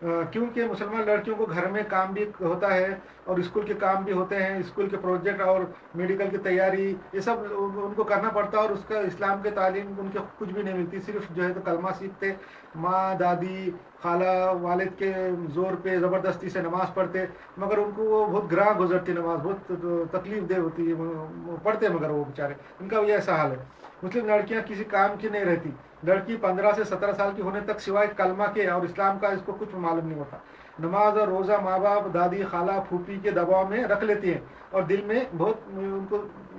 کیونکہ مسلمان لڑکیوں کو گھر میں کام بھی ہوتا ہے اور اسکول کے کام بھی ہوتے ہیں، اسکول کے پروجیکٹ اور میڈیکل کی تیاری، یہ سب ان کو کرنا پڑتا ہے، اور اس کا اسلام کے تعلیم ان کے کچھ بھی نہیں ملتی، صرف جو ہے تو کلمہ سیکھتے، ماں دادی خالہ والد کے زور پہ زبردستی سے نماز پڑھتے، مگر ان کو وہ بہت گراں گزرتی نماز، بہت تکلیف دہ ہوتی ہے، پڑھتے مگر وہ بیچارے، ان کا بھی ایسا حال ہے۔ مسلم لڑکیاں کسی کام کی نہیں رہتی، لڑکی 15 سے 17 سال کی ہونے تک سوائے کلمہ کے اور اسلام کا اس کو کچھ معلوم نہیں ہوتا، نماز اور روزہ ماں باپ دادی خالہ پھوپھی کے دباؤ میں رکھ لیتی ہیں، اور دل میں بہت ان کو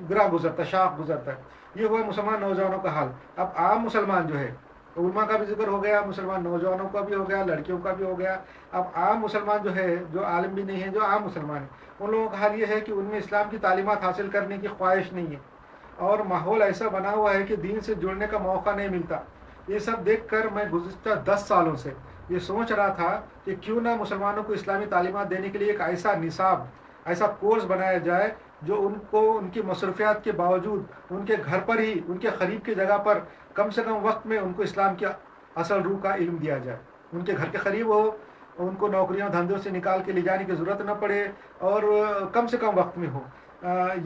گرا گزرتا ہے، شاق گزرتا ہے۔ یہ ہوا مسلمان نوجوانوں کا حال۔ اب عام مسلمان جو ہے، علماء کا بھی ذکر ہو گیا، مسلمان نوجوانوں کا بھی ہو گیا، لڑکیوں کا بھی ہو گیا، اب عام مسلمان جو ہے، جو عالم بھی نہیں ہے، جو عام مسلمان ہیں، ان لوگوں کا حال یہ ہے کہ ان میں اسلام کی تعلیمات حاصل کرنے کی خواہش نہیں ہے، اور ماحول ایسا بنا ہوا ہے کہ دین سے جڑنے کا موقع نہیں ملتا۔ یہ سب دیکھ کر میں گزشتہ 10 سالوں سے یہ سوچ رہا تھا کہ کیوں نہ مسلمانوں کو اسلامی تعلیمات دینے کے لیے ایک ایسا نصاب، ایسا کورس بنایا جائے جو ان کو ان کی مصروفیات کے باوجود ان کے گھر پر ہی، ان کے قریب کی جگہ پر کم سے کم وقت میں ان کو اسلام کی اصل روح کا علم دیا جائے، ان کے گھر کے قریب ہو، ان کو نوکریوں دھندوں سے نکال کے لے جانے کی ضرورت نہ پڑے، اور کم سے کم وقت میں ہو۔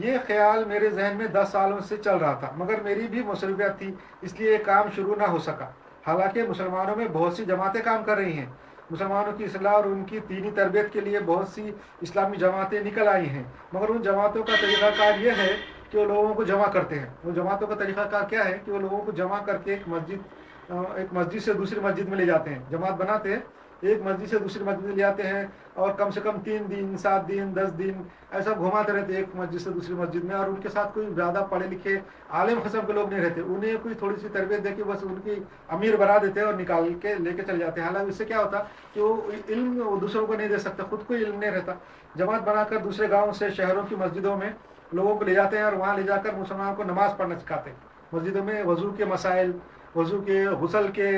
یہ خیال میرے ذہن میں 10 سالوں سے چل رہا تھا، مگر میری بھی مصروفیت تھی، اس لیے یہ کام شروع نہ ہو سکا۔ حالانکہ مسلمانوں میں بہت سی جماعتیں کام کر رہی ہیں، مسلمانوں کی اصلاح اور ان کی دینی تربیت کے لیے بہت سی اسلامی جماعتیں نکل آئی ہیں، مگر ان جماعتوں کا طریقہ کار یہ ہے کہ وہ لوگوں کو جمع کرتے ہیں۔ وہ جماعتوں کا طریقہ کار کیا ہے کہ وہ لوگوں کو جمع کر کے ایک مسجد سے دوسری مسجد میں لے جاتے ہیں، جماعت بناتے ہیں، ایک مسجد سے دوسری مسجد میں لے آتے ہیں، اور کم سے کم 3 دن 7 دن 10 دن ایسا گھماتے رہتے ایک مسجد سے دوسری مسجد میں، اور ان کے ساتھ کوئی زیادہ پڑھے لکھے عالم قسم کے لوگ نہیں رہتے، انہیں کوئی تھوڑی سی تربیت دے کے بس ان کی امیر بنا دیتے اور نکال کے لے کے چلے جاتے ہیں۔ حالانکہ اس سے کیا ہوتا کہ وہ علم وہ دوسروں کو نہیں دے سکتے، خود کو علم نہیں رہتا۔ جماعت بنا کر دوسرے گاؤں سے شہروں کی مسجدوں میں لوگوں کو لے جاتے ہیں، اور وہاں لے جا کر مسلمانوں کو نماز پڑھنا سکھاتے ہیں۔ مسجدوں میں وضو کے مسائل، وضو کے غسل کے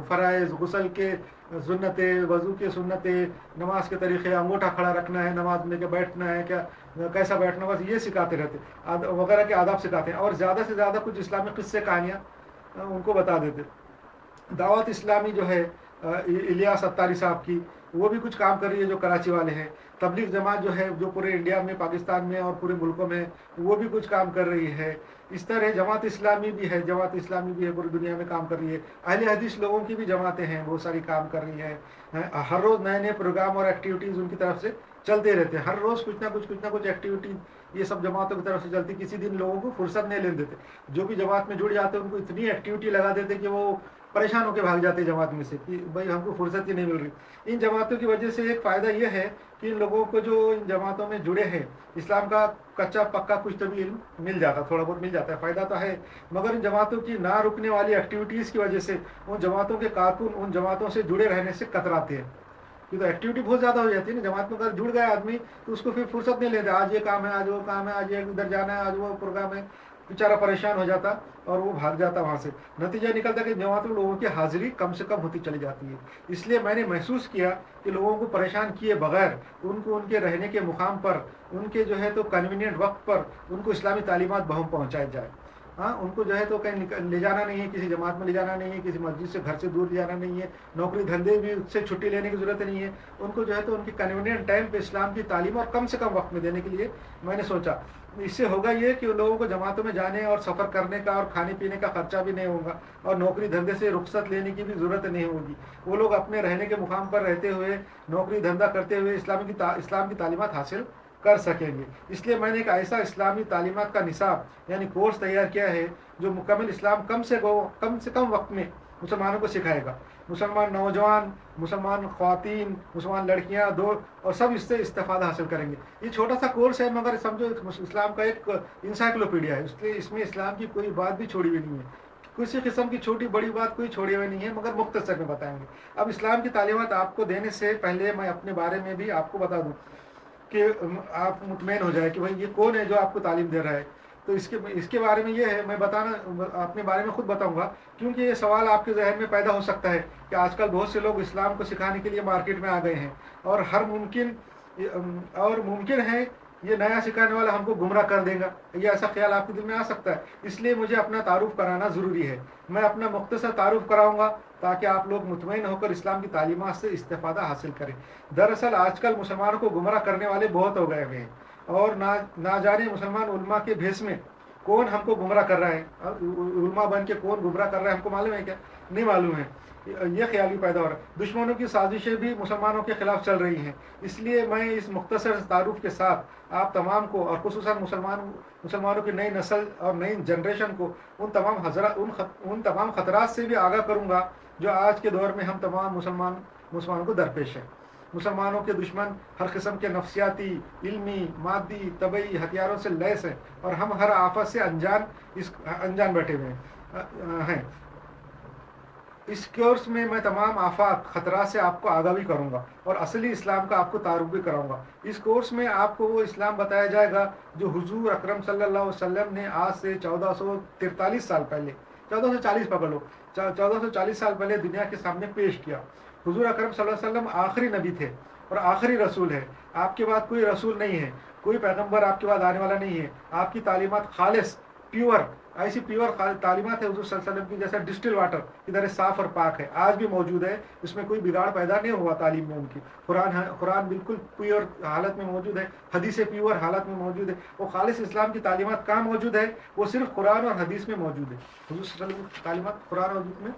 فرائض، غسل کے سنتیں، وضو کے سنتیں، نماز کے طریقے، انگوٹھا کھڑا رکھنا ہے نماز میں، کہ بیٹھنا ہے کیا، کیسا بیٹھنا، بس یہ سکھاتے رہتے وغیرہ کے آداب سکھاتے ہیں، اور زیادہ سے زیادہ کچھ اسلامی قصے کہانیاں ان کو بتا دیتے۔ دعوت اسلامی جو ہے الیاس اتاری صاحب کی، وہ بھی کچھ کام کر رہی ہے جو کراچی والے ہیں۔ تبلیغ جماعت جو ہے جو پورے انڈیا میں، پاکستان میں اور پورے ملکوں میں، وہ بھی کچھ کام کر رہی ہے۔ اس طرح جماعت اسلامی بھی ہے، جماعت اسلامی بھی ہے پوری دنیا میں کام کر رہی ہے۔ اہل حدیث لوگوں کی بھی جماعتیں ہیں، بہت ساری کام کر رہی ہیں۔ ہر روز نئے نئے پروگرام اور ایکٹیویٹیز ان کی طرف سے چلتے رہتے ہیں، ہر روز کچھ نہ کچھ ایکٹیویٹیز یہ سب جماعتوں کی طرف سے چلتی، کسی دن لوگوں کو فرصت نہیں لینے دیتے۔ جو بھی جماعت میں جڑ جاتے ان کو اتنی ایکٹیویٹی لگا دیتے کہ وہ پریشان ہو کے بھاگ جاتے جماعت میں سے، کہ بھائی ہم کو فرصت ہی نہیں مل رہی۔ ان جماعتوں کی وجہ سے ایک فائدہ یہ ہے کہ ان لوگوں کو جو ان جماعتوں میں جڑے ہیں، اسلام کا کچا پکا کچھ تو بھی علم مل جاتا، تھوڑا بہت مل جاتا ہے، فائدہ تو ہے، مگر ان جماعتوں کی نہ رکنے والی ایکٹیویٹیز کی وجہ سے ان جماعتوں کے کارکن ان جماعتوں سے جڑے رہنے سے کتراتے ہیں، کیونکہ ایکٹیویٹی بہت زیادہ ہو جاتی ہے نا۔ جماعت میں اگر جڑ گیا آدمی تو اس کو پھر فرصت نہیں لیتے، آج یہ کام ہے، آج وہ کام ہے، آج یہ ادھر جانا ہے، آج وہ پروگرام ہے، بیچارہ پریشان ہو جاتا اور وہ بھاگ جاتا وہاں سے۔ نتیجہ نکلتا کہ جماعت میں لوگوں کی حاضری کم سے کم ہوتی چلی جاتی ہے۔ اس لیے میں نے محسوس کیا کہ لوگوں کو پریشان کیے بغیر ان کو ان کے رہنے کے مقام پر، ان کے جو ہے تو کنوینئنٹ وقت پر ان کو اسلامی تعلیمات بہم پہنچائی جائے۔ ہاں، ان کو جو ہے تو کہیں لے جانا نہیں ہے، کسی جماعت میں لے جانا نہیں ہے، کسی مسجد سے گھر سے دور لے جانا نہیں ہے، نوکری دھندے بھی سے چھٹی لینے کی ضرورت نہیں ہے، ان کو جو ہے تو ان کی کنوینئنٹ ٹائم پہ اسلام کی تعلیم اور کم سے کم وقت میں دینے کے لیے میں نے سوچا۔ اس سے ہوگا یہ کہ ان لوگوں کو جماعتوں میں جانے اور سفر کرنے کا اور کھانے پینے کا خرچہ بھی نہیں ہوگا، اور نوکری دھندے سے رخصت لینے کی بھی ضرورت نہیں ہوگی۔ وہ لوگ اپنے رہنے کے مقام پر رہتے ہوئے، نوکری دھندا کرتے ہوئے اسلام کی تعلیمات حاصل کر سکیں گے۔ اس لیے میں نے ایک ایسا اسلامی تعلیمات کا نصاب یعنی کورس تیار کیا ہے جو مکمل اسلام کم سے کم وقت میں مسلمانوں کو سکھائے گا۔ مسلمان نوجوان، مسلمان خواتین، مسلمان لڑکیاں اور سب اس سے استفادہ حاصل کریں گے۔ یہ چھوٹا سا کورس ہے، مگر سمجھو اسلام کا ایک انسائکلوپیڈیا ہے، اس میں اسلام کی کوئی بات بھی چھوڑی ہوئی نہیں ہے، کسی قسم کی چھوٹی بڑی بات کوئی چھوڑی ہوئی نہیں ہے، مگر مختصر میں بتائیں گے۔ اب اسلام کی تعلیمات آپ کو دینے سے پہلے میں اپنے بارے میں بھی آپ کو بتا دوں کہ آپ مطمئن ہو جائے کہ بھائی یہ کون ہے جو آپ کو تعلیم دے رہا ہے۔ تو اس کے بارے میں یہ ہے، میں اپنے بارے میں خود بتاؤں گا، کیونکہ یہ سوال آپ کے ذہن میں پیدا ہو سکتا ہے کہ آج کل بہت سے لوگ اسلام کو سکھانے کے لیے مارکیٹ میں آ گئے ہیں، اور ممکن ہے یہ نیا سکھانے والا ہم کو گمراہ کر دے گا، یہ ایسا خیال آپ کے دل میں آ سکتا ہے. اس لیے مجھے اپنا تعارف کرانا ضروری ہے. میں اپنا مختصر تعارف کراؤں گا تاکہ آپ لوگ مطمئن ہو کر اسلام کی تعلیمات سے استفادہ حاصل کریں. دراصل آج کل مسلمانوں کو گمراہ کرنے والے بہت ہو گئے ہیں، اور نہ جانے مسلمان علماء کے بھیس میں کون ہم کو گمراہ کر رہا ہے. علماء بن کے کون گمراہ کر رہا ہے ہم کو معلوم ہے کیا؟ نہیں معلوم ہے. یہ خیال بھی پیدا ہو رہا ہے. دشمنوں کی سازشیں بھی مسلمانوں کے خلاف چل رہی ہیں. اس لیے میں اس مختصر تعارف کے ساتھ آپ تمام کو، اور خصوصاً مسلمانوں کی نئی نسل اور نئی جنریشن کو ان تمام خطرات سے بھی آگاہ کروں گا جو آج کے دور میں ہم تمام مسلمانوں کو درپیش ہیں. مسلمانوں کے دشمن ہر قسم کے نفسیاتی، علمی، مادی، طبعی ہتھیاروں سے لیس ہیں، اور ہم ہر آفت سے انجان بیٹھے ہوئے ہیں. اس کورس میں میں تمام آفات، خطرات سے آپ کو آگاہ بھی کروں گا، اور اصلی اسلام کا آپ کو تعارف بھی کراؤں گا. اس کورس میں آپ کو وہ اسلام بتایا جائے گا جو حضور اکرم صلی اللہ علیہ وسلم نے آج سے 1443 سال پہلے، 1440 پکڑ لو، 1440 سال پہلے دنیا کے سامنے پیش کیا. حضور اکرم صلی اللہ علیہ وسلم آخری نبی تھے اور آخری رسول ہے. آپ کے بعد کوئی رسول نہیں ہے، کوئی پیغمبر آپ کے بعد آنے والا نہیں ہے. آپ کی تعلیمات خالص، پیور، ایسی پیور تعلیمات ہے حضور صلی اللہ علیہ وسلم کی، جیسا ڈسٹل واٹر کی طرح صاف اور پاک ہے، آج بھی موجود ہے. اس میں کوئی بگاڑ پیدا نہیں ہوا تعلیم میں ان کی. قرآن بالکل پیور حالت میں موجود ہے، حدیثیں پیور حالت میں موجود ہے. وہ خالص اسلام کی تعلیمات کہاں موجود ہے؟ وہ صرف قرآن اور حدیث میں موجود ہے. حضور صلی اللہ علیہ وسلم کی تعلیمات قرآن اور حدیث میں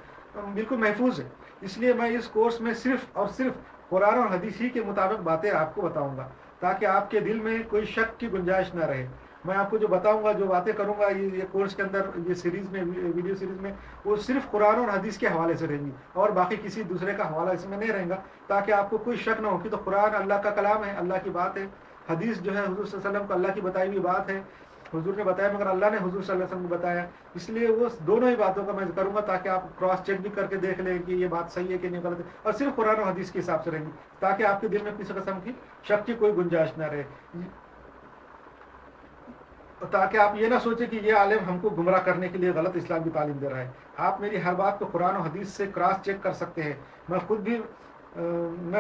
بالکل محفوظ ہے. اس لیے میں اس کورس میں صرف اور صرف قرآن اور حدیث ہی کے مطابق باتیں آپ کو بتاؤں گا، تاکہ آپ کے دل میں کوئی شک کی گنجائش نہ رہے. میں آپ کو جو بتاؤں گا، جو باتیں کروں گا یہ کورس کے اندر، یہ سیریز میں، ویڈیو سیریز میں، وہ صرف قرآن اور حدیث کے حوالے سے رہیں گی، اور باقی کسی دوسرے کا حوالہ اس میں نہیں رہے گا، تاکہ آپ کو کوئی شک نہ ہو کہ تو قرآن اللہ کا کلام ہے، اللہ کی بات ہے. حدیث جو ہے حضور صلی اللہ علیہ وسلم کو اللہ کی بتائی ہوئی بات ہے. حضور نے بتایا مگر اللہ نے حضور صلی اللہ علیہ وسلم کو بتایا. اس لیے وہ دونوں ہی باتوں کا میں کروں گا، تاکہ آپ کراس چیک بھی کر کے دیکھ لیں کہ یہ بات صحیح ہے کہ نہیں غلط ہے، اور صرف قرآن اور حدیث کے حساب سے رہیں گی، تاکہ آپ کے دل میں کسی قسم کی شک کی کوئی گنجائش نہ رہے. تاکہ آپ یہ نہ سوچیں کہ یہ عالم ہم کو گمراہ کرنے کے لیے غلط اسلام کی تعلیم دے رہا ہے. آپ میری ہر بات کو قرآن و حدیث سے کراس چیک کر سکتے ہیں. میں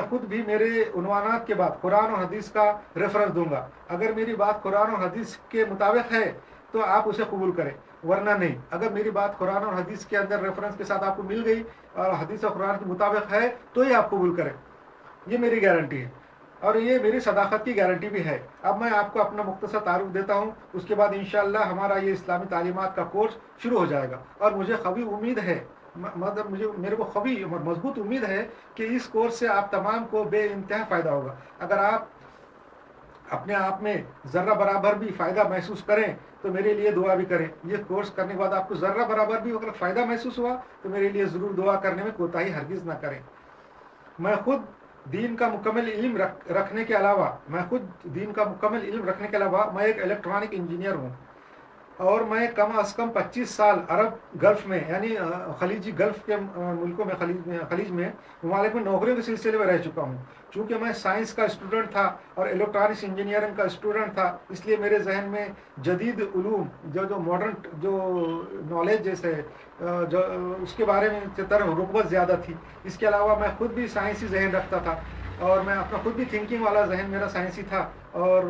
خود بھی میرے عنوانات کے بعد قرآن و حدیث کا ریفرنس دوں گا. اگر میری بات قرآن و حدیث کے مطابق ہے تو آپ اسے قبول کریں، ورنہ نہیں. اگر میری بات قرآن اور حدیث کے اندر ریفرنس کے ساتھ آپ کو مل گئی اور حدیث و قرآن کے مطابق ہے تو ہی آپ قبول کریں. یہ میری گارنٹی ہے، اور یہ میری صداقت کی گارنٹی بھی ہے. اب میں آپ کو اپنا مختصر تعارف دیتا ہوں، اس کے بعد انشاءاللہ ہمارا یہ اسلامی تعلیمات کا کورس شروع ہو جائے گا. اور مجھے قوی امید ہے، میرے کو قوی اور مضبوط امید ہے کہ اس کورس سے آپ تمام کو بے انتہا فائدہ ہوگا. اگر آپ اپنے آپ میں ذرہ برابر بھی فائدہ محسوس کریں تو میرے لیے دعا بھی کریں. یہ کورس کرنے کے بعد آپ کو ذرہ برابر بھی اگر فائدہ محسوس ہوا تو میرے لیے ضرور دعا کرنے میں کوتاہی ہرگز نہ کریں. میں خود دین کا مکمل علم رکھنے کے علاوہ میں ایک الیکٹرانک انجینئر ہوں، اور میں کم از کم 25 سال عرب گلف میں، یعنی خلیجی گلف کے ملکوں میں، خلیج میں ممالک میں نوکریوں کے سلسلے میں رہ چکا ہوں. چونکہ میں سائنس کا اسٹوڈنٹ تھا اور الیکٹرانکس انجینئرنگ کا اسٹوڈنٹ تھا، اس لیے میرے ذہن میں جدید علوم، جو ماڈرن جو نالج جیسے جو اس کے بارے میں طرف رغبت زیادہ تھی. اس کے علاوہ میں خود بھی سائنسی ذہن رکھتا تھا، اور میں اپنا خود بھی تھنکنگ والا ذہن میرا سائنسی تھا، اور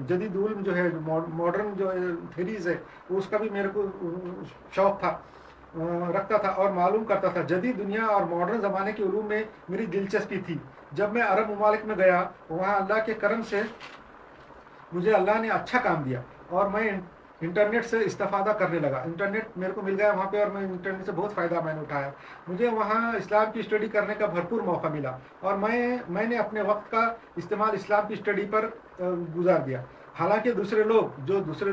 جدید علم جو ہے، ماڈرن جو تھیریز ہے، اس کا بھی میرے کو شوق تھا، رکھتا تھا اور معلوم کرتا تھا. جدید دنیا اور ماڈرن زمانے کے علوم میں میری دلچسپی تھی. جب میں عرب ممالک میں گیا، وہاں اللہ کے کرم سے مجھے اللہ نے اچھا کام دیا، اور میں انٹرنیٹ سے استفادہ کرنے لگا. انٹرنیٹ میرے کو مل گیا وہاں پہ، اور میں انٹرنیٹ سے بہت فائدہ میں نے اٹھایا. مجھے وہاں اسلام کی اسٹڈی کرنے کا بھرپور موقع ملا، اور میں نے اپنے وقت کا استعمال اسلام کی اسٹڈی پر گزار دیا. حالانکہ دوسرے لوگ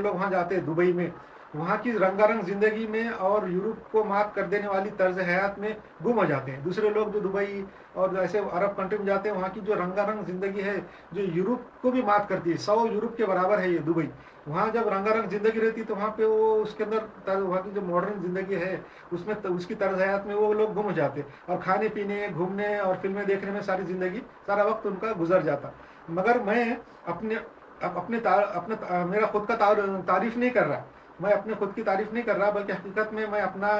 وہاں جاتے ہیں دبئی میں، وہاں کی رنگا رنگ زندگی میں اور یورپ کو مات کر دینے والی طرز حیات میں گم ہو جاتے ہیں. دوسرے لوگ جو دبئی اور ایسے عرب کنٹری میں جاتے ہیں، وہاں کی جو رنگا رنگ زندگی ہے جو یورپ کو بھی مات کرتی ہے، 100 یورپ کے برابر ہے یہ دبئی. وہاں جب رنگا رنگ زندگی رہتی ہے تو وہاں پہ وہ اس کے اندر وہاں کی جو ماڈرن زندگی ہے اس میں اس کی طرز حیات میں وہ لوگ گم ہو جاتے، اور کھانے پینے، گھومنے اور فلمیں دیکھنے میں سارا وقت ان کا گزر جاتا. مگر میں میرا خود کا تعریف نہیں کر رہا، بلکہ حقیقت میں اپنا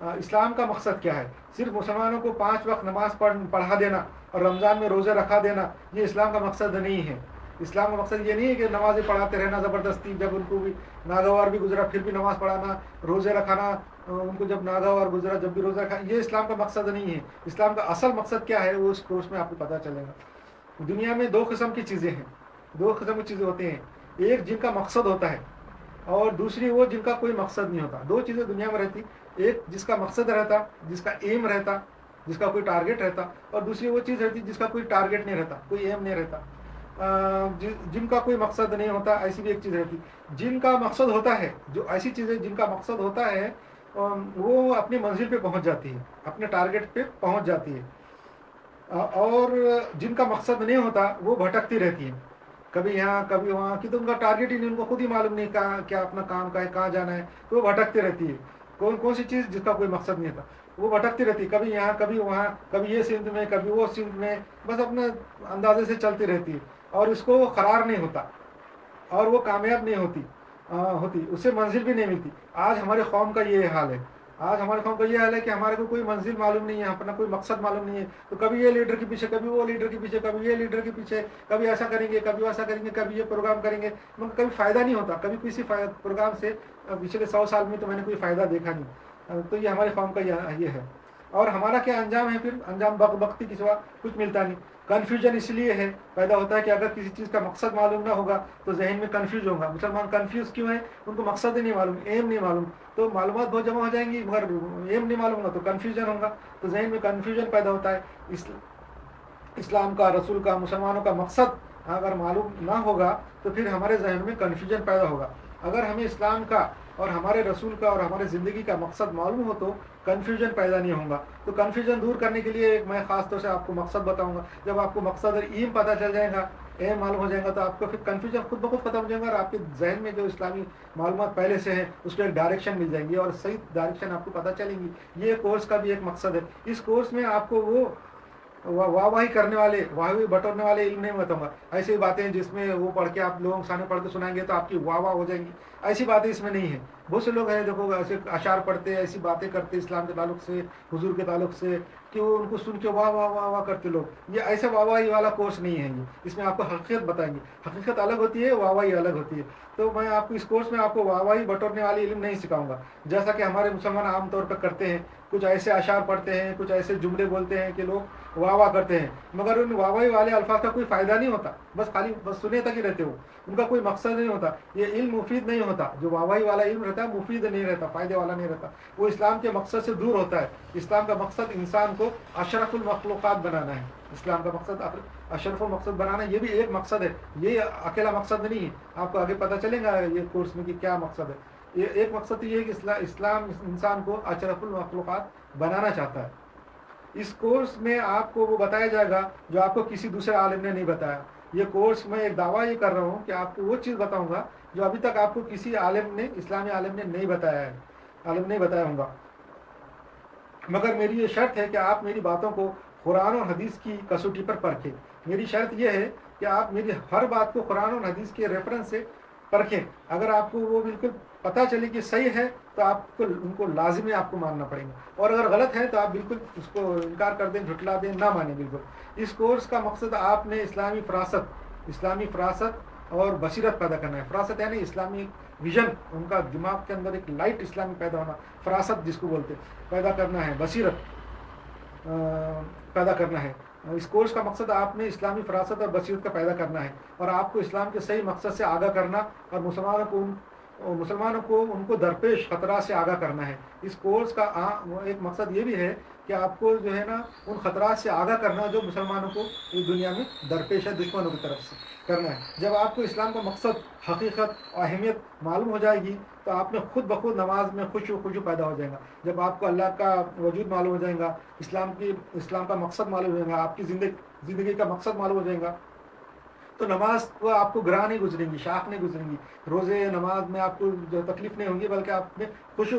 اسلام کا مقصد کیا ہے؟ صرف مسلمانوں کو 5 وقت نماز پڑھا دینا اور رمضان میں روزے رکھا دینا یہ اسلام کا مقصد نہیں ہے۔ اسلام کا مقصد یہ نہیں ہے کہ نمازیں پڑھاتے رہنا زبردستی، جب ان کو بھی ناگوار بھی گزرا پھر بھی نماز پڑھانا، روزے رکھانا، ان کو جب ناگوار گزرا جب بھی روزہ رکھا، یہ اسلام کا مقصد نہیں ہے۔ اسلام کا اصل مقصد کیا ہے وہ اس کورس میں آپ کو پتہ چلے گا۔ دنیا میں 2 قسم کی چیزیں ہیں، 2 قسم کی چیزیں ہوتی ہیں، ایک جن کا مقصد ہوتا ہے اور دوسری وہ جن کا کوئی مقصد نہیں ہوتا۔ 2 چیزیں دنیا میں رہتی، ایک جس کا مقصد رہتا، جس کا ایم رہتا، جس کا کوئی ٹارگیٹ رہتا، اور دوسری وہ چیز رہتی جس کا کوئی ٹارگیٹ نہیں رہتا، کوئی ایم نہیں رہتا، جن کا کوئی مقصد نہیں ہوتا، ایسی بھی ایک چیز رہتی۔ جن کا مقصد ہوتا ہے، جو ایسی چیزیں جن کا مقصد ہوتا ہے وہ اپنی منزل پہ پہنچ جاتی ہے، اپنے ٹارگیٹ پہ پہنچ جاتی ہے، اور جن کا مقصد نہیں ہوتا وہ بھٹکتی رہتی ہے، کبھی یہاں کبھی وہاں کی، تو ان کا ٹارگیٹ ہی نہیں، ان کو خود ہی معلوم نہیں کیا اپنا کام کا ہے، کہاں جانا ہے، تو وہ بھٹکتی رہتی ہے۔ کون سی چیز جس کا کوئی مقصد نہیں تھا وہ بھٹکتی رہتی، کبھی یہاں کبھی وہاں، کبھی یہ سمت میں کبھی وہ سمت میں، بس اپنے اندازے سے چلتی رہتی ہے، اور اس کو قرار نہیں ہوتا اور وہ کامیاب نہیں ہوتی، اسے منزل بھی نہیں ملتی۔ آج ہمارے قوم کا یہ حال ہے، آج ہمارے قوم کا یہ حال ہے کہ ہمارے کو کوئی منزل معلوم نہیں ہے، اپنا کوئی مقصد معلوم نہیں ہے، تو کبھی یہ لیڈر کے پیچھے، کبھی وہ لیڈر کے پیچھے، کبھی یہ لیڈر کے پیچھے، کبھی ایسا کریں گے، کبھی ویسا کریں گے، کبھی یہ پروگرام کریں گے، مگر کبھی فائدہ نہیں ہوتا، کبھی کسی پروگرام سے پچھلے 100 سال میں تو میں نے کوئی فائدہ دیکھا نہیں۔ تو یہ ہماری قوم کا یہ ہے، اور ہمارا کیا انجام ہے پھر؟ انجام بختی کے سوا کچھ ملتا نہیں۔ کنفیوژن اس لیے ہے پیدا ہوتا ہے کہ اگر کسی چیز کا مقصد معلوم نہ ہوگا تو ذہن میں کنفیوز ہوگا۔ مسلمان کنفیوز کیوں ہیں؟ ان کو مقصد ہی نہیں معلوم، ایم نہیں معلوم، تو معلومات بہت جمع ہو جائیں گی مگر ایم نہیں معلوم ہوگا تو کنفیوژن ہوگا، تو ذہن میں کنفیوژن پیدا ہوتا ہے۔ اسلام کا، رسول کا، مسلمانوں کا مقصد اگر معلوم نہ ہوگا تو پھر ہمارے ذہن میں کنفیوژن پیدا ہوگا۔ اگر ہمیں اسلام کا اور ہمارے رسول کا اور ہمارے زندگی کا مقصد معلوم ہو تو کنفیوژن پیدا نہیں ہوگا۔ تو کنفیوژن دور کرنے کے لیے میں خاص طور سے آپ کو مقصد بتاؤں گا۔ جب آپ کو مقصد اور ایم پتہ چل جائے گا، ایم معلوم ہو جائے گا، تو آپ کو پھر کنفیوژن خود بخود ختم ہو جائے گا، اور آپ کے ذہن میں جو اسلامی معلومات پہلے سے ہیں اس کو ایک ڈائریکشن مل جائیں گی اور صحیح ڈائریکشن آپ کو پتہ چلیں گی۔ یہ کورس کا بھی ایک مقصد ہے۔ اس کورس میں آپ کو وہ واہی کرنے والے، واہی بٹورنے والے علم نہیں بتاؤں گا، ایسی باتیں جس میں وہ پڑھ کے آپ لوگوں کے سامنے پڑھ کے سنائیں گے تو آپ کی واہ ہو جائیں گی، ایسی باتیں اس میں نہیں ہیں۔ بہت سے لوگ ہیں دیکھو ایسے اشعار پڑھتے، ایسی باتیں کرتے اسلام کے تعلق سے، حضور کے تعلق سے، کہ وہ ان کو سن کے واہ کرتے لوگ۔ یہ ایسا واہی والا کورس نہیں ہے، یہ اس میں آپ کو حقیقت بتائیں گے، حقیقت الگ ہوتی ہے، واہی الگ ہوتی ہے۔ تو میں آپ کو اس کورس میں آپ کو واہی بٹورنے والی علم نہیں سکھاؤں گا، جیسا کہ ہمارے مسلمان عام طور پر کرتے ہیں، کچھ ایسے اشعار پڑھتے ہیں، کچھ ایسے جملے بولتے ہیں کہ لوگ واہ کرتے ہیں، مگر ان واہی والے الفاظ کا کوئی فائدہ نہیں ہوتا، بس خالی بس سنے تک ہی رہتے ہو، ان کا کوئی مقصد نہیں ہوتا، یہ علم مفید نہیں ہوتا۔ جو واہی والا علم رہتا ہے مفید نہیں رہتا، فائدے والا نہیں رہتا، وہ اسلام کے مقصد سے دور ہوتا ہے۔ اسلام کا مقصد انسان کو اشرف المخلوقات بنانا ہے، اسلام کا مقصد اشرف المقصد بنانا، یہ بھی ایک مقصد ہے، یہ اکیلا مقصد نہیں ہے۔ آپ کو آگے پتہ چلے گا یہ کورس میں کہ کیا مقصد ہے۔ یہ ایک مقصد یہ ہے کہ اسلام انسان کو اشرف المخلوقات بنانا چاہتا ہے۔ اس کورس میں آپ کو وہ بتایا جائے گا جو آپ کو کسی دوسرے عالم نے نہیں بتایا۔ یہ کورس میں ایک دعویٰ یہ کر رہا ہوں کہ آپ کو وہ چیز بتاؤں گا جو ابھی تک آپ کو کسی عالم نے، اسلامی عالم نے نہیں بتایا ہے، عالم نہیں بتایا ہوں گا، مگر میری یہ شرط ہے کہ آپ میری باتوں کو قرآن اور حدیث کی کسوٹی پر پرکھیں۔ میری شرط یہ ہے کہ آپ میری ہر بات کو قرآن اور حدیث کے ریفرنس سے پرکھیں۔ اگر آپ کو وہ بالکل پتہ چلے کہ صحیح ہے تو آپ کو ان کو لازمی آپ کو ماننا پڑے گا، اور اگر غلط ہے تو آپ بالکل اس کو انکار کر دیں، جھٹلا دیں، نہ مانیں بالکل۔ اس کورس کا مقصد آپ نے اسلامی فراست اور بصیرت پیدا کرنا ہے۔ فراست یعنی اسلامی ویژن، ان کا دماغ کے اندر ایک لائٹ اسلامی پیدا ہونا، فراست جس کو بولتے پیدا کرنا ہے، بصیرت پیدا کرنا ہے۔ اس کورس کا مقصد آپ نے اسلامی فراست اور بصیرت کا پیدا کرنا ہے، اور آپ کو اسلام کے صحیح مقصد سے آگاہ کرنا، اور مسلمانوں کو ان کو درپیش خطرات سے آگاہ کرنا ہے۔ اس کورس کا ایک مقصد یہ بھی ہے کہ آپ کو جو ہے نا ان خطرات سے آگاہ کرنا جو مسلمانوں کو اس دنیا میں درپیش ہے، دشمنوں کی طرف سے کرنا ہے۔ جب آپ کو اسلام کا مقصد، حقیقت اور اہمیت معلوم ہو جائے گی تو آپ میں خود بخود نماز میں خشوع پیدا ہو جائے گا۔ جب آپ کو اللہ کا وجود معلوم ہو جائے گا، اسلام کا مقصد معلوم ہو جائے گا، آپ کی زندگی کا مقصد معلوم ہو جائے گا، تو نماز کو آپ کو گراہ نہیں گزریں گی، شاخ نہیں گزریں گی، روزے نماز میں آپ کو جو تکلیف نہیں ہوگی، بلکہ آپ میں خشوع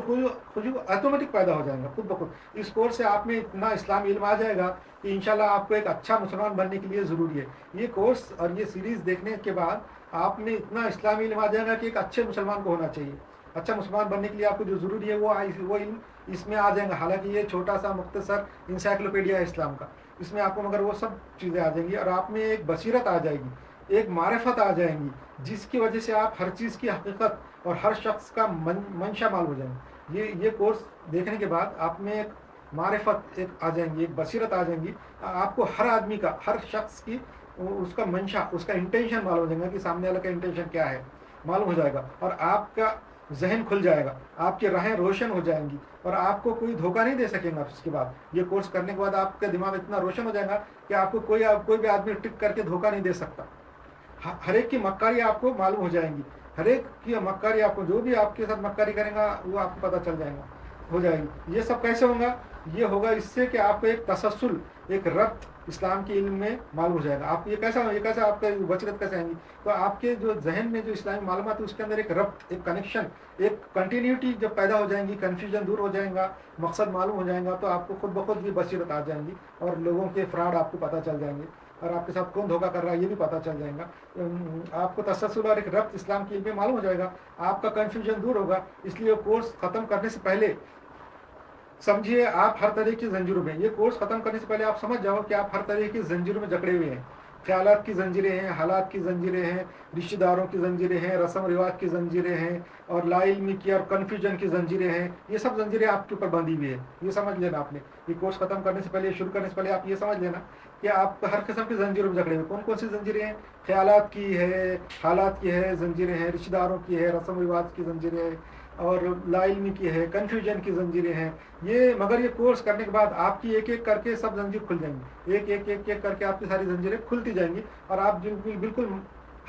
آٹومیٹک پیدا ہو جائے گا خود بخود۔ اس کورس سے آپ میں اتنا اسلامی علم آ جائے گا کہ انشاءاللہ آپ کو ایک اچھا مسلمان بننے کے لیے ضروری ہے۔ یہ کورس اور یہ سیریز دیکھنے کے بعد آپ میں اتنا اسلامی علم آ جائے گا کہ ایک اچھے مسلمان کو ہونا چاہیے۔ اچھا مسلمان بننے کے لیے آپ کو جو ضروری ہے وہ علم اس میں آ جائیں گے. حالانکہ یہ چھوٹا سا مختصر انسائکلوپیڈیا ہے اسلام کا, اس میں آپ کو مگر وہ سب چیزیں آ جائیں گی, اور آپ میں ایک بصیرت آ جائے گی, ایک معرفت آ جائیں گی, جس کی وجہ سے آپ ہر چیز کی حقیقت اور ہر شخص کا منشا معلوم ہو جائیں گے. یہ کورس دیکھنے کے بعد آپ میں ایک معرفت ایک آ جائیں گی, ایک بصیرت آ جائیں گی. آپ کو ہر آدمی کا, ہر شخص کی اس کا منشا, اس کا انٹینشن معلوم ہو جائے گا کہ سامنے والے کا انٹینشن کیا ہے معلوم ہو جائے گا, اور آپ کا ذہن کھل جائے گا, آپ کی راہیں روشن ہو جائیں گی, اور آپ کو کوئی دھوکہ نہیں دے سکیں گا. اس کے بعد یہ کورس کرنے کے بعد آپ کا دماغ اتنا روشن ہو جائے گا کہ آپ کو کوئی بھی آدمی ٹک کر کے دھوکہ نہیں دے سکتا. ہر ایک کی مکاری آپ کو معلوم ہو جائیں گی, ہر ایک کی مکاری آپ کو, جو بھی آپ کے ساتھ مکاری کرے گا وہ آپ کو پتہ چل جائے گا, ہو جائے گی. یہ سب کیسے ہوگا؟ یہ ہوگا اس سے کہ آپ کو ایک تسلسل, ایک ربط اسلام کے علم میں معلوم ہو جائے گا. آپ یہ کیسا آپ کا بصیرت کیسے آئیں گی؟ تو آپ کے جو ذہن میں جو اسلامی معلومات ہے اس کے اندر ایک ربط, ایک کنیکشن, ایک کنٹینیوٹی جب پیدا ہو جائیں گی, کنفیوژن دور ہو جائے گا, مقصد معلوم ہو جائے گا, تو آپ کو خود بخود یہ بصیرت آ جائیں گی, اور لوگوں کے فراڈ آپ کو پتہ چل جائیں گے, اور آپ کے ساتھ کون دھوکہ کر رہا ہے یہ بھی پتہ چل جائے گا. آپ کو تسلسل اور ایک ربط اسلام کے علم میں معلوم ہو جائے گا, آپ کا کنفیوژن دور ہوگا. اس لیے کورس ختم کرنے سے پہلے سمجھیے آپ ہر طرح کی زنجیروں میں, یہ کورس ختم کرنے سے پہلے آپ سمجھ جاؤ کہ آپ ہر طرح کی زنجیروں میں جکڑے ہوئے ہیں. خیالات کی زنجیریں ہیں, حالات کی زنجیریں ہیں, رشتہ داروں کی زنجیریں ہیں, رسم رواج کی زنجیریں ہیں, اور لا علمی کی اور کنفیوژن کی زنجیریں ہیں. یہ سب زنجیریں آپ کے اوپر بندھی ہوئی ہیں. یہ سمجھ لینا آپ نے, یہ کورس ختم کرنے سے پہلے, شروع کرنے سے پہلے آپ یہ سمجھ لینا کہ آپ ہر قسم کی زنجیروں میں جکڑے ہوئے. کون کون سی زنجیریں ہیں؟ خیالات کی ہے, حالات کی ہے زنجیریں ہیں, رشتہ داروں کی ہے, رسم رواج کی زنجیریں ہیں, اور لا علمی کی ہے, کنفیوژن کی زنجیریں ہیں. مگر یہ کورس کرنے کے بعد آپ کی ایک ایک کر کے سب زنجیر کھل جائیں گی, ایک کر کے آپ کی ساری زنجیریں کھلتی جائیں گی, اور آپ بالکل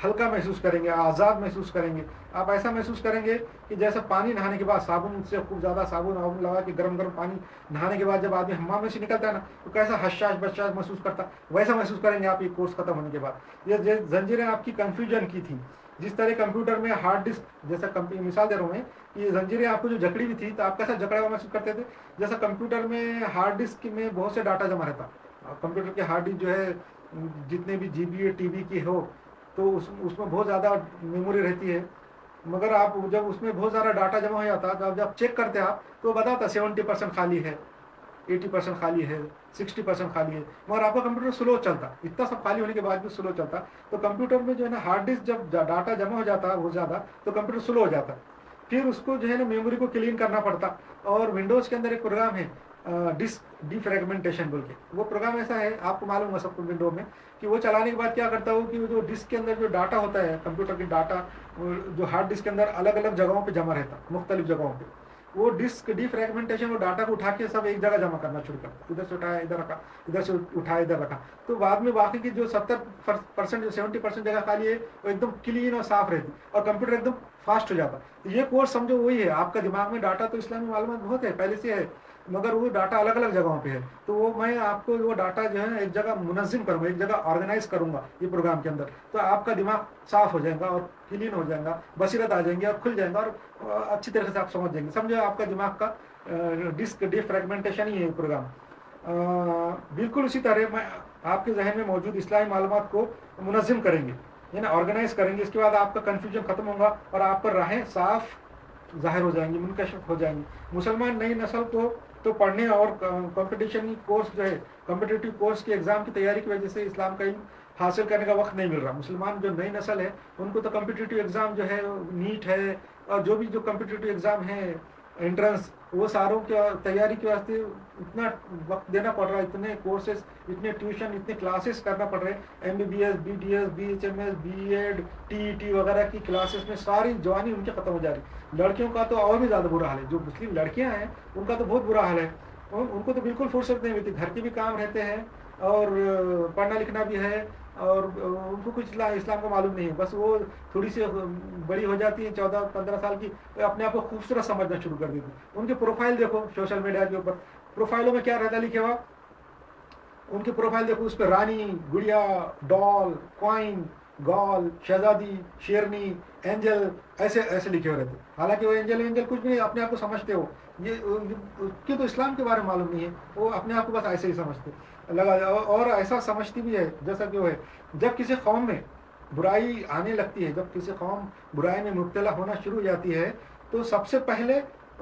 ہلکا محسوس کریں گے, آزاد محسوس کریں گے. آپ ایسا محسوس کریں گے کہ جیسے پانی نہانے کے بعد صابن سے خوب زیادہ صابن لگا کے گرم پانی نہانے کے بعد جب آدمی حمام میں سے نکلتا ہے نا, تو کیسا حشاش بشاش محسوس کرتا, ویسا محسوس کریں گے آپ یہ کورس ختم ہونے کے بعد. یہ زنجیریں آپ کی کنفیوژن کی تھیں. جس طرح کمپیوٹر میں ہارڈ ڈسک, جیسا مثال دے رہا ہوں میں, یہ زنجیریں آپ کو جو جکڑی ہوئی تھی تو آپ کیسا جکڑا ہوا محسوس کرتے تھے؟ جیسا کمپیوٹر میں ہارڈ ڈسک میں بہت سے ڈاٹا جمع رہتا. کمپیوٹر کے ہارڈ ڈسک جو ہے جتنے بھی جی بی ٹی بی کی ہو تو اس میں بہت زیادہ میموری رہتی ہے, مگر آپ جب اس میں بہت زیادہ ڈاٹا جمع ہو جاتا, جب چیک کرتے آپ تو بتاتا 70% خالی ہے, 80% خالی ہے, 60% خالی ہے, مگر آپ کا کمپیوٹر سلو چلتا. اتنا سب خالی ہونے کے بعد بھی سلو چلتا. تو کمپیوٹر میں جو ہے نا ہارڈ ڈسک جب ڈاٹا جمع ہو جاتا بہت زیادہ تو کمپیوٹر سلو ہو جاتا. پھر اس کو جو ہے نا میموری کو کلین کرنا پڑتا. اور ونڈوز کے اندر ایک پروگرام ہے ڈسک ڈی فریگمنٹیشن بول کے, وہ پروگرام ایسا ہے, آپ کو معلوم ہے سب کو ونڈو میں, کہ وہ چلانے کے بعد کیا کرتا ہو کہ وہ جو ڈسک کے اندر جو ڈاٹا ہوتا ہے, کمپیوٹر کی ڈاٹا جو ہارڈ ڈسک کے اندر الگ الگ جگہوں پہ جمع رہتا, مختلف جگہوں پہ, وہ ڈسک ڈی فریگمنٹیشن وہ ڈاٹا کو اٹھا کے سب ایک جگہ جمع کرنا شروع کرتا. ادھر سے اٹھایا ادھر رکھا, ادھر سے اٹھایا ادھر رکھا. تو بعد میں باقی کی جو 70% جو 70% جگہ خالی ہے وہ ایک دم کلین اور صاف رہتی, اور کمپیوٹر ایک دم فاسٹ ہو جاتا. یہ کورس سمجھو وہی ہے. آپ کا دماغ میں ڈاٹا تو اسلامی معلومات بہت ہے پہلے سے ہے, مگر وہ ڈاٹا الگ الگ جگہوں پہ ہے. تو وہ میں آپ کو وہ ڈاٹا جو ہے ایک جگہ منظم کروں گا, ایک جگہ آرگنائز کروں گا یہ پروگرام کے اندر. تو آپ کا دماغ صاف ہو جائے گا اور کلین ہو جائے گا, بصیرت آ جائیں گی اور کھل جائے گا, اور اچھی طرح سے آپ سمجھ جائیں گے. سمجھو آپ کا دماغ کا ڈسک ڈی فریگمنٹیشن ہی ہے یہ پروگرام. بالکل اسی طرح میں آپ کے ذہن میں موجود اسلامی معلومات کو منظم کریں گے, یعنی آرگنائز کریں گے. اس کے بعد آپ کا کنفیوژن ختم ہوگا اور آپ پر راہیں صاف ظاہر ہو جائیں گی, منکشف ہو جائیں گی. مسلمان نئی نسل کو تو پڑھنے اور کمپٹیشن کورس جو ہے, کمپٹیٹیو کورس کی ایگزام کی تیاری کی وجہ سے اسلام کا علم حاصل کرنے کا وقت نہیں مل رہا. مسلمان جو نئی نسل ہے ان کو تو کمپٹیٹیو ایگزام جو ہے, نیٹ ہے اور جو بھی جو کمپٹیٹیو ایگزام ہے, انٹرنس, وہ ساروں کی تیاری کے واسطے اتنا وقت دینا پڑ رہا ہے, اتنے کورسز, اتنے ٹیوشن, اتنے کلاسز کرنا پڑ رہے ہیں. MBBS, BDS, BHMS, BEd, TET وغیرہ کی کلاسز میں ساری جوانی ان کی ختم ہو جا رہی. لڑکیوں کا تو اور بھی زیادہ برا حال ہے. جو مسلم لڑکیاں ہیں ان کا تو بہت برا حال ہے. ان کو تو بالکل فرصت نہیں ہوتی, گھر کے بھی کام رہتے ہیں اور پڑھنا لکھنا بھی ہے, اور ان کو کچھ اسلام کا معلوم نہیں ہے. بس وہ تھوڑی سی بڑی ہو جاتی ہیں 14-15 سال کی, اپنے آپ کو خوبصورت سمجھنا شروع کر دیتی. ان کی پروفائل دیکھو سوشل میڈیا کے اوپر, پروفائلوں میں کیا رہتا لکھے ہوا, ان کی پروفائل دیکھو, اس پہ رانی, گڑیا, ڈال, کوائن, گال, شہزادی, شیرنی, اینجل, ایسے لکھے ہوئے رہتے. حالانکہ وہ اینجل کچھ بھی نہیں, اپنے آپ کو سمجھتے ہو, یہ کی تو اسلام کے بارے میں معلوم نہیں ہے, وہ اپنے آپ کو بس ایسے ہی سمجھتے لگا, اور ایسا سمجھتی بھی ہے جیسا کہ وہ ہے. جب کسی قوم میں برائی آنے لگتی ہے, جب کسی قوم برائی میں مبتلا ہونا شروع ہو جاتی ہے, تو سب سے پہلے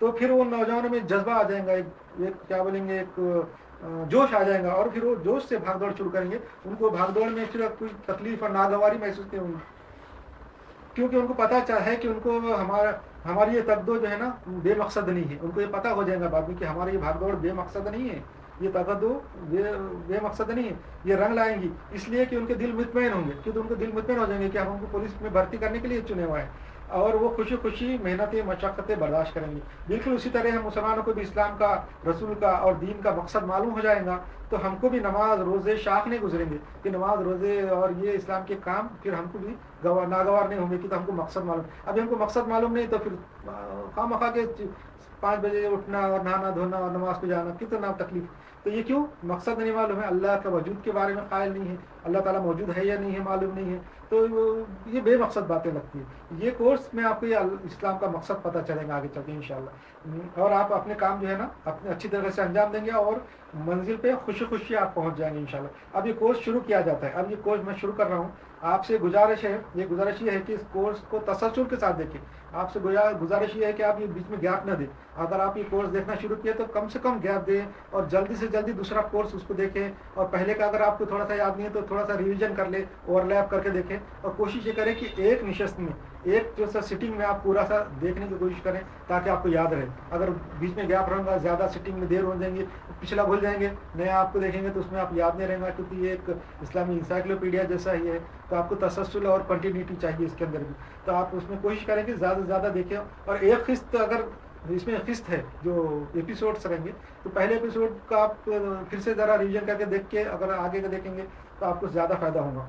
تو پھر وہ نوجوانوں میں جذبہ آ جائے گا، ایک کیا بولیں گے، ایک جوش آ جائے گا، اور پھر وہ جوش سے بھاگ دوڑ شروع کریں گے. ان کو بھاگ دوڑ میں پھر کوئی تکلیف اور ناگواری محسوس نہیں ہوگی، کیونکہ ان کو پتہ ہے کہ ان کو ہماری یہ تقدو جو ہے نا بے مقصد نہیں ہے. ان کو یہ پتہ ہو جائے گا بعد میں کہ ہماری یہ بھاگ دوڑ بے مقصد نہیں ہے، یہ تقدو بے مقصد نہیں ہے، یہ رنگ لائیں گی. اس لیے کہ ان کے دل مطمئن ہوں گے، کیونکہ ان کے دل مطمئن ہو جائیں گے کہ ہم ان کو پولیس میں بھرتی کرنے کے لیے چنے ہوئے ہیں، اور وہ خوشی خوشی محنتیں مشقتیں برداشت کریں گے. بالکل اسی طرح ہم مسلمانوں کو بھی اسلام کا، رسول کا اور دین کا مقصد معلوم ہو جائے گا، تو ہم کو بھی نماز روزے شاخ نہیں گزریں گے کہ نماز روزے اور یہ اسلام کے کام پھر ہم کو بھی ناگوار نہیں ہوں گے، کہ ہم کو مقصد معلوم. ابھی ہم کو مقصد معلوم نہیں تو پھر خواہ مخواہ کے 5 بجے اٹھنا اور نہانا دھونا اور نماز کو جانا کتنا تکلیف. تو یہ کیوں؟ مقصد نہیں معلوم ہے، اللہ کے وجود کے بارے میں قائل نہیں ہے، اللہ تعالیٰ موجود ہے یا نہیں ہے معلوم نہیں ہے، تو یہ بے مقصد باتیں لگتی ہیں. یہ کورس میں آپ کو یہ اسلام کا مقصد پتہ چلے گا آگے چل کے انشاءاللہ، اور آپ اپنے کام جو ہے نا اپنے اچھی طرح سے انجام دیں گے، اور منزل پہ خوشی خوشی آپ پہنچ جائیں گے انشاءاللہ. اب یہ کورس شروع کیا جاتا ہے، اب یہ کورس میں شروع کر رہا ہوں. آپ سے گزارش ہے، یہ گزارش یہ ہے کہ اس کورس کو تسلسل کے ساتھ دیکھیں. آپ سے گزارش یہ ہے کہ آپ یہ بیچ میں گیپ نہ دیں. اگر آپ یہ کورس دیکھنا شروع کیے تو کم سے کم گیپ دیں، اور جلدی سے جلدی دوسرا کورس اس کو دیکھیں، اور پہلے کا اگر آپ کو تھوڑا سا یاد نہیں ہے تو تھوڑا سا ریویژن کر لیں، اوور لیپ کر کے دیکھیں، اور کوشش یہ کریں کہ ایک نشست میں، ایک جو سا سٹنگ میں آپ پورا سا دیکھنے کی کوشش کریں تاکہ آپ کو یاد رہے. اگر بیچ میں گیپ رہے گا، زیادہ سٹنگ میں دیر ہو جائیں گے، پچھلا بھول جائیں گے، نیا آپ کو دیکھیں گے تو اس میں آپ یاد نہیں رہیں گا، کیونکہ یہ ایک اسلامی انسائکلوپیڈیا جیسا ہی ہے. تو آپ کو تسلسل اور کنٹینیوٹی چاہیے اس کے اندر بھی. تو آپ اس میں کوشش کریں کہ زیادہ سے زیادہ دیکھیں، اور ایک قسط اگر اس میں قسط ہے جو ایپیسوڈس رہیں گے تو پہلے ایپیسوڈ کا آپ پھر سے ذرا ریویژن کر کے دیکھ کے اگر آگے کا دیکھیں گے تو آپ کو زیادہ فائدہ ہوگا.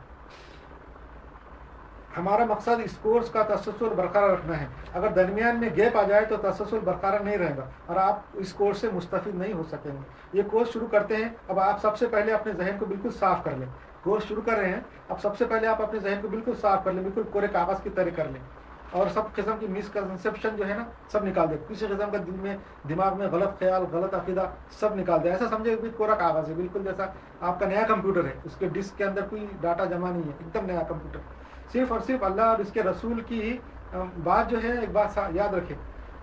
ہمارا مقصد اس کورس کا تسلسل برقرار رکھنا ہے. اگر درمیان میں گیپ آ جائے تو تسلسل برقرار نہیں رہے گا اور آپ اس کورس سے مستفید نہیں ہو سکیں گے. یہ کورس شروع کرتے ہیں. اب آپ سب سے پہلے اپنے ذہن کو بالکل صاف کر لیں. کورس شروع کر رہے ہیں، اب سب سے پہلے آپ اپنے ذہن کو بالکل صاف کر لیں، بالکل کورے کاغذ کی طرح کر لیں، اور سب قسم کی مسکنسیپشن جو ہے نا سب نکال دیں. کسی قسم کا دماغ میں غلط خیال، غلط عقیدہ سب نکال دیں. ایسا سمجھے کہ کورا کاغذ ہے، بالکل جیسا آپ کا نیا کمپیوٹر ہے، اس کے ڈسک کے اندر کوئی ڈاٹا جمع نہیں ہے، ایک دم نیا کمپیوٹر. صرف اور صرف اللہ اور اس کے رسول کی ہی بات جو ہے، ایک بات یاد رکھے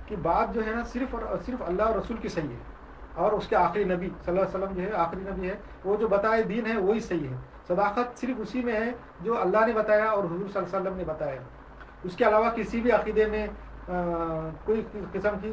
کہ بات جو ہے نا صرف اور صرف اللہ اور رسول کی صحیح ہے، اور اس کے آخری نبی صلی اللہ علیہ وسلم جو ہے آخری نبی ہے، وہ جو بتائے دین ہے وہی صحیح ہے. صداقت صرف اسی میں ہے جو اللہ نے بتایا اور حضور صلی اللہ علیہ وسلم نے بتایا. اس کے علاوہ کسی بھی عقیدے میں کوئی قسم کی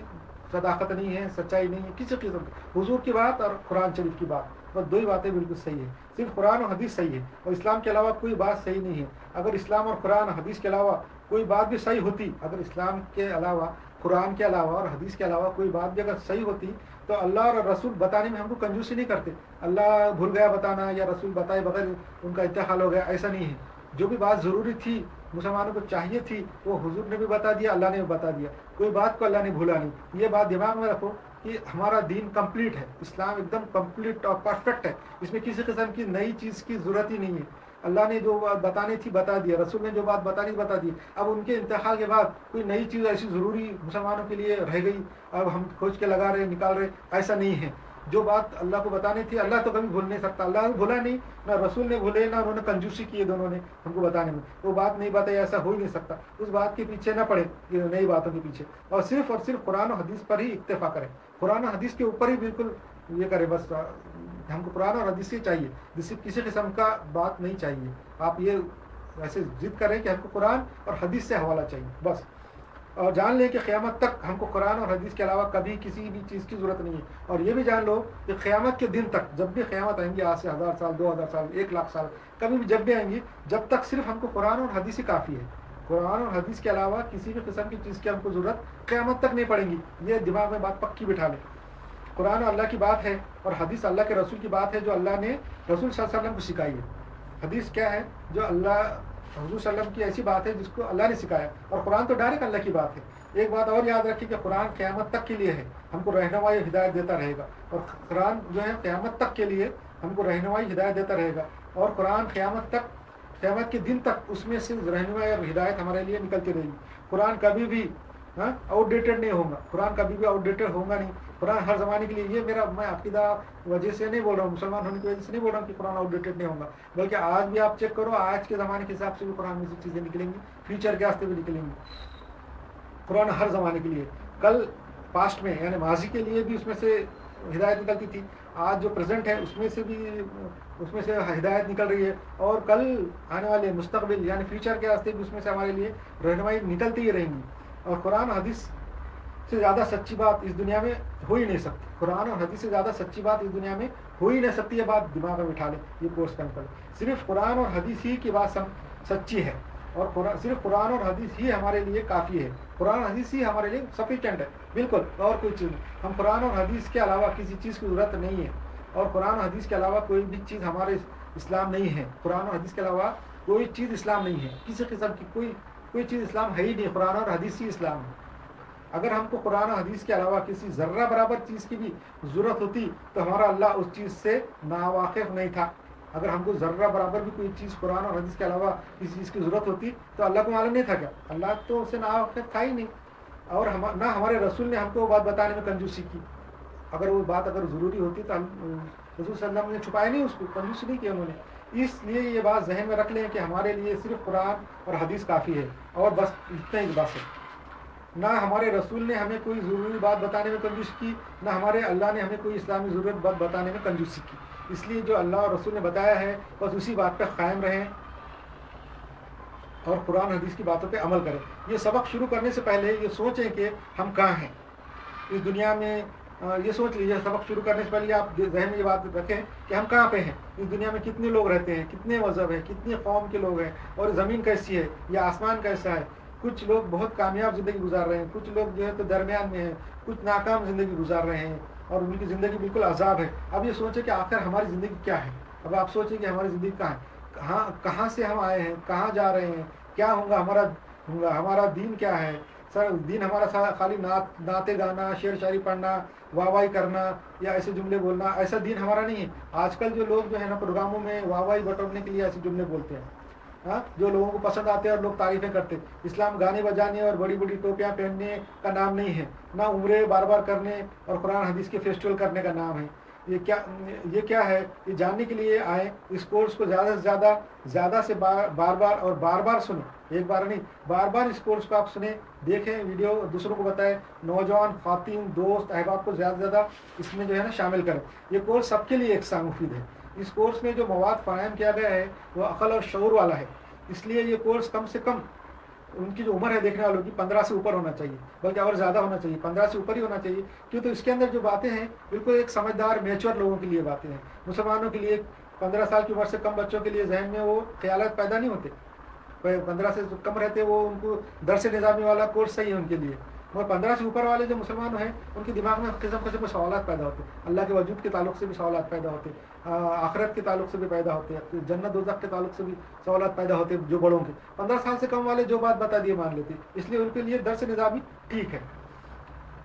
صداقت نہیں ہے، سچائی نہیں ہے کسی قسم کی. حضور کی بات اور قرآن شریف کی بات، بس دو ہی باتیں بالکل صحیح ہیں. صرف قرآن اور حدیث صحیح ہے، اور اسلام کے علاوہ کوئی بات صحیح نہیں ہے. اگر اسلام اور قرآن اور حدیث کے علاوہ کوئی بات بھی صحیح ہوتی، اگر اسلام کے علاوہ، قرآن کے علاوہ اور حدیث کے علاوہ کوئی بات بھی اگر صحیح ہوتی تو اللہ اور رسول بتانے میں ہم کو کنجوسی نہیں کرتے. اللہ بھول گیا بتانا یا رسول بتائے بغیر ان کا انتقال ہو گیا، ایسا نہیں ہے. جو بھی بات ضروری تھی، مسلمانوں کو چاہیے تھی، وہ حضور نے بھی بتا دیا، اللہ نے بھی بتا دیا. کوئی بات کو اللہ نے بھولا نہیں. یہ بات دماغ میں رکھو کہ ہمارا دین کمپلیٹ ہے، اسلام ایک دم کمپلیٹ اور پرفیکٹ ہے. اس میں کسی قسم کی نئی چیز کی ضرورت ہی نہیں ہے. اللہ نے جو بات بتانی تھی بتا دیا، رسول نے جو بات بتانی بتا دی. اب ان کے انتقال کے بعد کوئی نئی چیز ایسی ضروری مسلمانوں کے لیے رہ گئی، اب ہم کھوج کے لگا رہے نکال رہے، ایسا نہیں ہے. جو بات اللہ کو بتانی تھی، اللہ تو کبھی بھول نہیں سکتا. اللہ نے بھولا نہیں، نہ رسول نے بھولے، نہ انہوں نے کنجوسی کی ہے دونوں نے ہم کو بتانے میں. وہ بات نہیں بتائی، ایسا ہو ہی نہیں سکتا. اس بات کے پیچھے نہ پڑے، نئی باتوں کے پیچھے، اور صرف قرآن و حدیث پر ہی اکتفا کریں. قرآن و حدیث کے اوپر ہی بالکل یہ کریں. بس ہم کو قرآن اور حدیث ہی چاہیے، کسی قسم کا بات نہیں چاہیے. آپ یہ ایسے ضد کریں کہ ہم کو قرآن اور حدیث سے حوالہ چاہیے بس. اور جان لیں کہ قیامت تک ہم کو قرآن اور حدیث کے علاوہ کبھی کسی بھی چیز کی ضرورت نہیں ہے. اور یہ بھی جان لو کہ قیامت کے دن تک، جب بھی قیامت آئیں گی، آج سے 1000 سال، 2000 سال، 1,00,000 سال، کبھی بھی جب بھی آئیں گی، جب تک صرف ہم کو قرآن اور حدیث ہی کافی ہے. قرآن اور حدیث کے علاوہ کسی بھی قسم کی چیز کی ہم کو ضرورت قیامت تک نہیں پڑے گی. یہ دماغ میں بات پکی بٹھا لیں. قرآن اللہ کی بات ہے اور حدیث اللہ کے رسول کی بات ہے، جو اللہ نے رسول صلی اللہ علیہ وسلم کو سکھائی ہے. حدیث کیا ہے؟ جو اللہ حضور صلی اللہ علیہ وسلم کی ایسی بات ہے جس کو اللہ نے سکھایا. اور قرآن تو ڈائریکٹ اللہ کی بات ہے. ایک بات اور یاد رکھیے کہ قرآن قیامت تک کے لیے ہے، ہم کو رہنمائی ہدایت دیتا رہے گا. اور قرآن جو ہے قیامت تک کے لیے ہم کو رہنمائی ہدایت دیتا رہے گا. اور قرآن قیامت کے دن تک اس میں سے رہنمائی اور ہدایت ہمارے لیے نکلتی رہے گی. قرآن کبھی بھی آؤٹ ڈیٹڈ نہیں ہوگا. قرآن کبھی بھی آؤٹ ڈیٹڈ ہوگا نہیں. قرآن ہر زمانے کے لیے. یہ میں عقیدہ وجہ سے نہیں بول رہا ہوں، مسلمان ہونے کی وجہ سے نہیں بول رہا ہوں کہ قرآن آؤٹ ڈیٹڈ نہیں ہوگا، بلکہ آج بھی آپ چیک کرو، آج کے زمانے کے حساب سے بھی قرآن میں سے چیزیں نکلیں گی، فیوچر کے واسطے بھی نکلیں گی. قرآن ہر زمانے کے لیے. کل پاسٹ میں یعنی ماضی کے لیے بھی اس میں سے ہدایت نکلتی تھی، آج جو پریزنٹ ہے اس میں سے بھی ہدایت نکل رہی ہے، اور کل آنے والے مستقبل یعنی فیوچر کے راستے بھی اس میں سے ہمارے لیے رہنمائی نکلتی ہی رہیں گی. اور قرآن و حدیث سے زیادہ سچی بات اس دنیا میں ہو ہی نہیں سکتی. قرآن اور حدیث سے زیادہ سچی بات اس دنیا میں ہو ہی نہیں سکتی. یہ بات دماغ میں بٹھا لیں، یہ کورس کرنے پر صرف قرآن اور حدیث ہی کی بات سچی ہے، اور صرف قرآن اور حدیث ہی ہمارے لیے کافی ہے. قرآن حدیث ہی ہمارے لیے سفیشینٹ ہے، بالکل، اور کوئی چیز نہیں. ہم قرآن اور حدیث کے علاوہ کسی چیز کی ضرورت نہیں ہے، اور قرآن و حدیث کے علاوہ کوئی بھی چیز ہمارے اسلام نہیں ہے. قرآن و حدیث کے علاوہ کوئی چیز اسلام نہیں ہے، کسی قسم کی کوئی چیز اسلام ہے ہی نہیں. قرآن اور حدیث ہی اسلام ہے. اگر ہم کو قرآن و حدیث کے علاوہ کسی ذرہ برابر چیز کی بھی ضرورت ہوتی تو ہمارا اللہ اس چیز سے ناواقف نہیں تھا. اگر ہم کو ذرہ برابر بھی کوئی چیز قرآن اور حدیث کے علاوہ کسی چیز کی ضرورت ہوتی تو اللہ کو معلوم نہیں تھا کیا؟ اللہ تو اسے ناواقف تھا ہی نہیں. اور نہ ہمارے رسول نے ہم کو وہ بات بتانے میں کنجوسی کی. اگر وہ بات ضروری ہوتی تو ہم رسول صلی اللہ علیہ وسلم نے چھپایا نہیں، اس کو کنجوسی نہیں کیا انہوں نے. اس لیے یہ بات ذہن میں رکھ لیں کہ ہمارے لیے صرف قرآن اور حدیث کافی ہے، اور بس اتنا ہی بس ہے. نہ ہمارے رسول نے ہمیں کوئی ضروری بات بتانے میں کنجوسی کی، نہ ہمارے اللہ نے ہمیں کوئی اسلامی ضرورت بات بتانے میں کنجوسی کی. اس لیے جو اللہ اور رسول نے بتایا ہے بس اسی بات پہ قائم رہیں اور قرآن حدیث کی باتوں پہ عمل کریں. یہ سبق شروع کرنے سے پہلے یہ سوچیں کہ ہم کہاں ہیں اس دنیا میں. یہ سوچ لیجیے سبق شروع کرنے سے پہلے آپ ذہن میں یہ بات رکھیں کہ ہم کہاں پہ ہیں اس دنیا میں. کتنے لوگ رہتے ہیں، کتنے مذہب ہیں، کتنی قوم کے لوگ ہیں، اور زمین کیسی ہے یا آسمان کیسا ہے. کچھ لوگ بہت کامیاب زندگی گزار رہے ہیں، کچھ لوگ جو ہے تو درمیان میں ہیں، کچھ ناکام زندگی گزار رہے ہیں اور ان کی زندگی بالکل عذاب ہے. اب یہ سوچیں کہ آخر ہماری زندگی کیا ہے. اب آپ سوچیں کہ ہماری زندگی کہاں ہے، کہاں سے ہم آئے ہیں، کہاں جا رہے ہیں، کیا ہمارا دین کیا ہے. سر دین ہمارا خالی نعتیں گانا، شعر شاعری پڑھنا، واہ کرنا یا ایسے جملے بولنا، ایسا دین ہمارا نہیں ہے. آج کل جو لوگ جو ہے نا پروگراموں میں واہ بٹورنے کے لیے ایسے جملے بولتے ہیں جو لوگوں کو پسند آتے ہیں اور لوگ تعریفیں کرتے. اسلام گانے بجانے اور بڑی بڑی ٹوپیاں پہننے کا نام نہیں ہے، نہ عمرے بار بار کرنے اور قرآن حدیث کے فیسٹیول کرنے کا نام ہے. یہ کیا ہے؟ یہ جاننے کے لیے آئیں. اس کورس کو زیادہ سے زیادہ سے بار بار سنیں. ایک بار نہیں، بار بار اس کورس کو آپ سنیں، دیکھیں ویڈیو، دوسروں کو بتائیں. نوجوان، خواتین، دوست، احباب کو زیادہ سے زیادہ اس میں جو ہے نا شامل کریں. یہ کورس سب کے لیے یکساں مفید ہے. اس کورس میں جو مواد فراہم کیا گیا ہے وہ عقل اور شعور والا ہے. اس لیے یہ کورس کم سے کم ان کی جو عمر ہے دیکھنے والوں کی 15 سے اوپر ہونا چاہیے، بلکہ اور زیادہ ہونا چاہیے، 15 سے اوپر ہی ہونا چاہیے. کیوں تو اس کے اندر جو باتیں ہیں بالکل ایک سمجھدار میچور لوگوں کے لیے باتیں ہیں. مسلمانوں کے لیے 15 سال کی عمر سے کم بچوں کے لیے ذہن میں وہ خیالات پیدا نہیں ہوتے. 15 سے کم رہتے وہ ان کو درس نظامی والا کورس صحیح ہے ان کے لیے. اور 15 سے اوپر والے جو مسلمان ہیں ان کے دماغ میں قسم کے سوالات پیدا ہوتے ہیں. اللہ کے وجود کے تعلق سے بھی سوالات پیدا ہوتے ہیں، آخرت کے تعلق سے بھی پیدا ہوتے ہیں، جنت دوزخ کے تعلق سے بھی سوالات پیدا ہوتے ہیں. جو بڑوں کے 15 سال سے کم والے جو بات بتا دیے مان لیتے، اس لیے ان کے لیے درس نظامی ٹھیک ہے.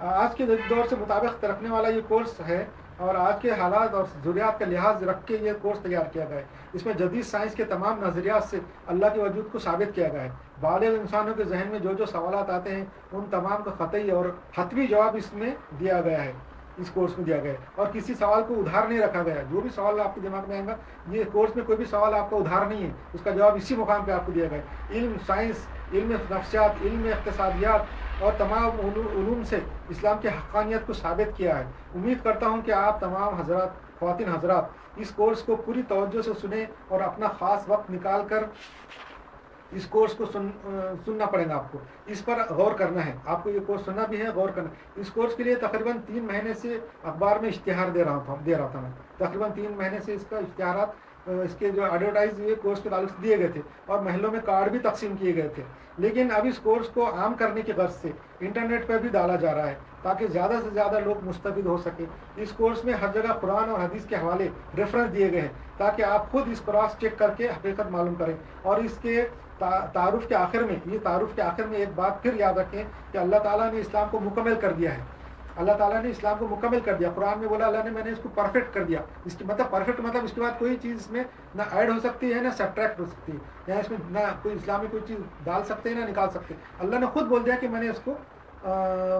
آج کے دور سے مطابق رکھنے والا یہ کورس ہے، اور آج کے حالات اور ضروریات کا لحاظ رکھ کے یہ کورس تیار کیا گیا ہے. اس میں جدید سائنس کے تمام نظریات سے اللہ کے وجود کو ثابت کیا گیا ہے. بالغ انسانوں کے ذہن میں جو سوالات آتے ہیں ان تمام کا قطعی اور حتمی جواب اس میں دیا گیا ہے، اس کورس میں دیا گیا ہے. اور کسی سوال کو ادھار نہیں رکھا گیا. جو بھی سوال آپ کے دماغ میں آئے گا، یہ کورس میں کوئی بھی سوال آپ کا ادھار نہیں ہے، اس کا جواب اسی مقام پہ آپ کو دیا گیا ہے. علم سائنس، علم نفسیات، علم اقتصادیات اور تمام علوم سے اسلام کی حقانیت کو ثابت کیا ہے. امید کرتا ہوں کہ آپ تمام حضرات، خواتین حضرات، اس کورس کو پوری توجہ سے سنیں اور اپنا خاص وقت نکال کر اس کورس کو سننا پڑے گا. آپ کو اس پر غور کرنا ہے. آپ کو یہ کورس سننا بھی ہے، غور کرنا. اس کورس کے لیے تقریباً 3 مہینے سے اخبار میں اشتہار دے رہا تھا میں. تقریباً 3 مہینے سے اس کا اشتہارات، اس کے جو ایڈورٹائز ہوئے کورس کے تعلق سے دیے گئے تھے، اور محلوں میں کارڈ بھی تقسیم کیے گئے تھے. لیکن اب اس کورس کو عام کرنے کی غرض سے انٹرنیٹ پہ بھی ڈالا جا رہا ہے تاکہ زیادہ سے زیادہ لوگ مستفید ہو سکیں. اس کورس میں ہر جگہ قرآن اور حدیث کے حوالے ریفرنس دیے گئے ہیں تاکہ آپ خود اس کراس چیک کر کے حقیقت معلوم کریں. اور اس کے تعارف کے آخر میں ایک بات پھر یاد رکھیں کہ اللہ تعالیٰ نے اسلام کو مکمل کر دیا ہے. اللہ تعالیٰ نے اسلام کو مکمل کر دیا. قرآن میں بولا اللہ نے، میں نے اس کو پرفیکٹ کر دیا. اس کی پرفیکٹ مطلب اس کے بعد کوئی چیز اس میں نہ ایڈ ہو سکتی ہے نہ سبٹریکٹ ہو سکتی ہے، یا اس میں نہ کوئی اسلامی کوئی چیز ڈال سکتے ہیں نہ نکال سکتے. اللہ نے خود بول دیا کہ میں نے اس کو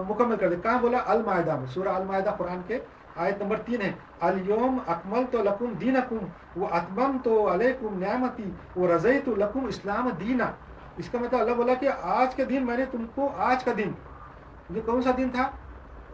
مکمل کر دیا. کہاں بولا؟ المائدہ میں. سورہ المائدہ قرآن کے آیت نمبر 3 ہے. الیوم اکملت لکم دینکم واتممت علیکم نعمتی ورضیت لکم اسلام دینا. اس کا مطلب اللہ بولا کہ آج کے دن میں نے تم کو، آج کا دن، یہ کون سا دن تھا؟